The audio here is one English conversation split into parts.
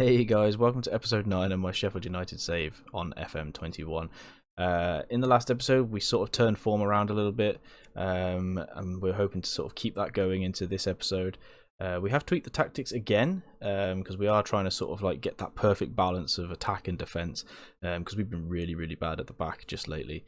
Hey guys, welcome to episode 9 of my Sheffield United save on FM21. In the last episode, we sort of turned form around a little bit, and we're hoping to sort of keep that going into this episode. We have tweaked the tactics again, because we are trying to sort of like get that perfect balance of attack and defence, because we've been really bad at the back just lately.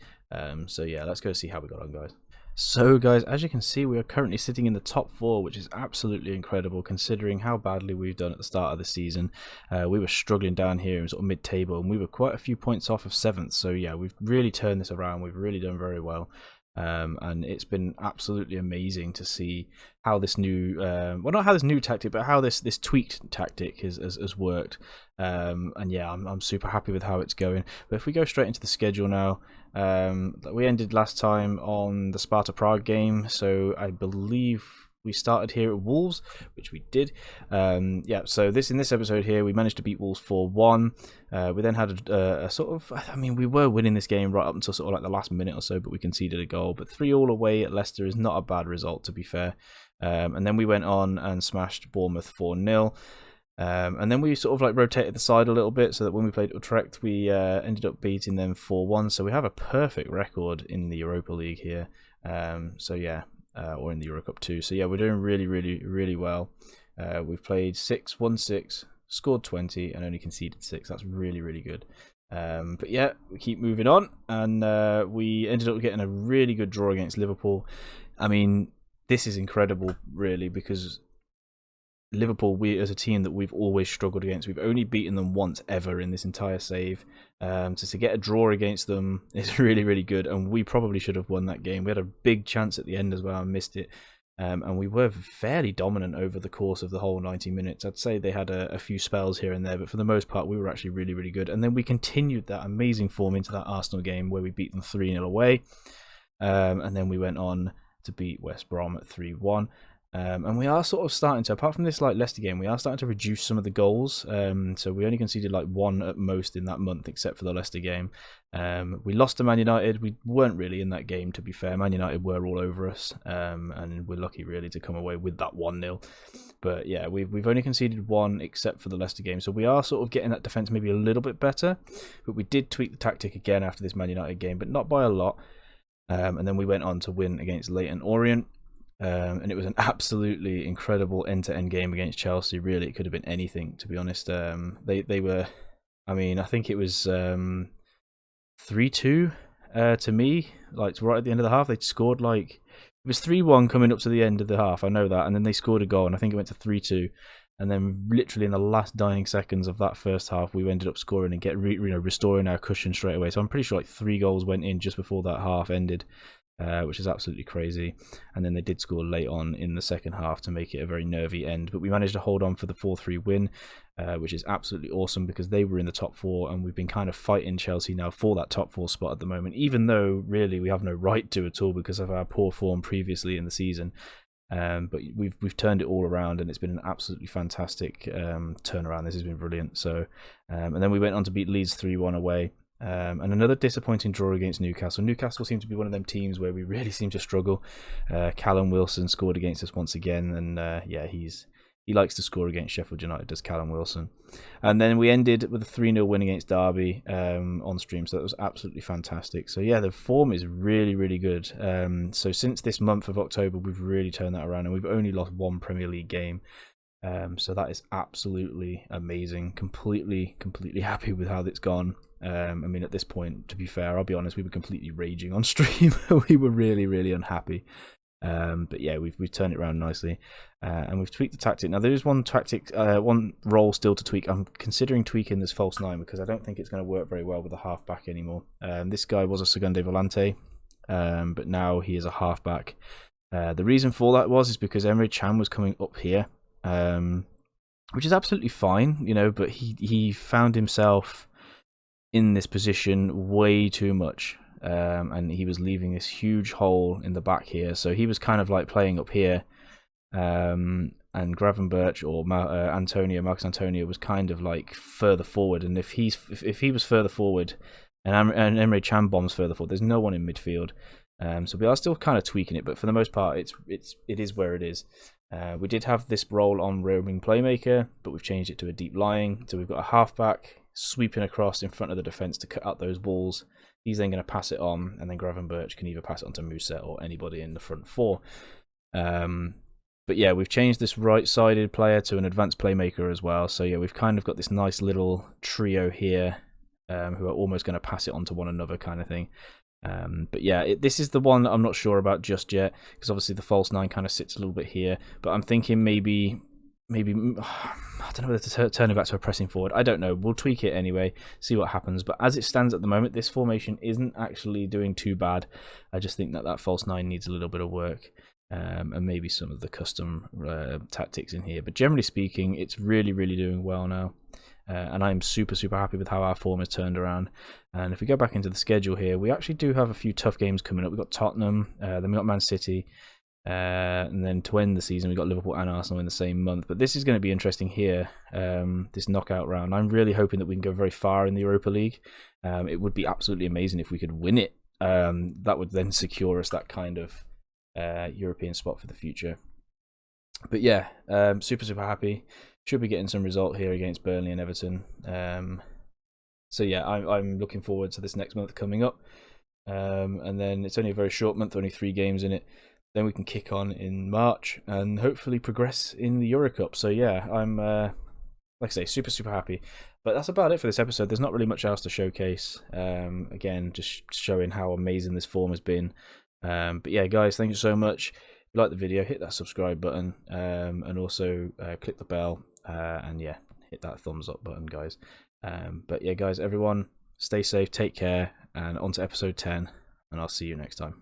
So yeah, let's go see how we got on, guys. So guys, as you can see, we are currently sitting in the top 4, which is absolutely incredible considering how badly we've done at the start of the season. We were struggling down here in sort of mid-table, and we were quite a few points off of 7th. So yeah, we've really turned this around. We've really done very well. And it's been absolutely amazing to see how this new, well, not how this new tactic, but how this tweaked tactic has worked. And yeah, I'm super happy with how it's going. But if we go straight into the schedule now, we ended last time on the Sparta Prague game, so I believe we started here at Wolves, which we did. Yeah, so in this episode here, we managed to beat Wolves 4-1. We then had a sort of, I mean, we were winning this game right up until sort of like the last minute or so, but we conceded a goal. But 3-3 away at Leicester is not a bad result, to be fair. And then we went on and smashed Bournemouth 4-0. And then we sort of like rotated the side a little bit so that when we played Utrecht, we ended up beating them 4-1. So we have a perfect record in the Europa League here. So yeah. Or in the Euro Cup too. So yeah, we're doing really well. We've played 6, won 6, scored 20, and only conceded 6. That's really good. But yeah, we keep moving on, and we ended up getting a really good draw against Liverpool. I mean, this is incredible, really, because Liverpool, we as a team that we've always struggled against. We've only beaten them once ever in this entire save. So to get a draw against them is really good, and we probably should have won that game. We had a big chance at the end as well and missed it. And we were fairly dominant over the course of the whole 90 minutes. I'd say they had a few spells here and there, but for the most part, we were actually really good. And then we continued that amazing form into that Arsenal game where we beat them 3-0 away. And then we went on to beat West Brom at 3-1. And we are sort of starting to, apart from this like Leicester game, we are starting to reduce some of the goals. So we only conceded like 1 at most in that month, except for the Leicester game. We lost to Man United. We weren't really in that game, to be fair. Man United were all over us, and we're lucky really to come away with that 1-0. But yeah, we've only conceded 1 except for the Leicester game. So we are sort of getting that defence maybe a little bit better. But we did tweak the tactic again after this Man United game, but not by a lot. And then we went on to win against Leyton Orient. And it was an absolutely incredible end-to-end game against Chelsea. Really, it could have been anything, to be honest. They were, I mean, I think it was 3-2 to me. Like right at the end of the half, they scored like it was 3-1 coming up to the end of the half. I know that, and then they scored a goal, and I think it went to 3-2. And then, literally in the last dying seconds of that first half, we ended up scoring and restoring our cushion straight away. So I'm pretty sure like 3 goals went in just before that half ended. Which is absolutely crazy. And then they did score late on in the second half to make it a very nervy end. But we managed to hold on for the 4-3 win, which is absolutely awesome because they were in the top 4, and we've been kind of fighting Chelsea now for that top 4 spot at the moment, even though really we have no right to at all because of our poor form previously in the season. But we've turned it all around, and it's been an absolutely fantastic turnaround. This has been brilliant. So, and then we went on to beat Leeds 3-1 away. And another disappointing draw against Newcastle. Newcastle seem to be one of them teams where we really seem to struggle. Callum Wilson scored against us once again, and yeah, he likes to score against Sheffield United, does Callum Wilson. And then we ended with a 3-0 win against Derby on stream, so that was absolutely fantastic. So yeah, the form is really good. So since this month of October, we've really turned that around, and we've only lost 1 Premier League game. So that is absolutely amazing. Completely happy with how it's gone. I mean, at this point, to be fair, I'll be honest, we were completely raging on stream. We were really unhappy. But yeah, we've turned it around nicely, and we've tweaked the tactic. Now there is one role still to tweak. I'm considering tweaking this false 9 because I don't think it's going to work very well with a half-back anymore. This guy was a Segunde Volante, but now he is a half-back. The reason for that is because Emre Can was coming up here, which is absolutely fine, you know, but he found himself in this position way too much, and he was leaving this huge hole in the back here. So he was kind of like playing up here, and Gravenberch or Marcus Antonio was kind of like further forward. And if he was further forward, and Emre Can bombs further forward, there's no one in midfield. So we are still kind of tweaking it, but for the most part, it is where it is. We did have this role on roaming playmaker, but we've changed it to a deep lying. So we've got a halfback sweeping across in front of the defence to cut out those balls. He's then going to pass it on, and then Gravenberch can either pass it on to Muset or anybody in the front four. But yeah, we've changed this right-sided player to an advanced playmaker as well. So yeah, we've kind of got this nice little trio here who are almost going to pass it on to one another kind of thing. But yeah, this is the one that I'm not sure about just yet, because obviously the false 9 kind of sits a little bit here. But I'm thinking maybe I don't know whether to turn it back to a pressing forward. I don't know. We'll tweak it anyway, see what happens. But as it stands at the moment, this formation isn't actually doing too bad. I just think that false 9 needs a little bit of work. And maybe some of the custom tactics in here. But generally speaking, it's really, really doing well now. And I'm super, super happy with how our form has turned around. And if we go back into the schedule here, we actually do have a few tough games coming up. We've got Tottenham, then we've got Man City, and then to end the season, we've got Liverpool and Arsenal in the same month. But this is going to be interesting here, this knockout round. I'm really hoping that we can go very far in the Europa League. It would be absolutely amazing if we could win it. That would then secure us that kind of European spot for the future. But yeah, super, super happy. Should be getting some result here against Burnley and Everton. So yeah, I'm looking forward to this next month coming up. And then it's only a very short month, only 3 games in it. Then we can kick on in March and hopefully progress in the Euro Cup. So yeah, I'm, like I say, super, super happy. But that's about it for this episode. There's not really much else to showcase. Again, just showing how amazing this form has been. But yeah, guys, thank you so much. If you like the video, hit that subscribe button, and also click the bell, and yeah, hit that thumbs up button, guys. But yeah, guys, everyone, stay safe, take care, and on to episode 10, and I'll see you next time.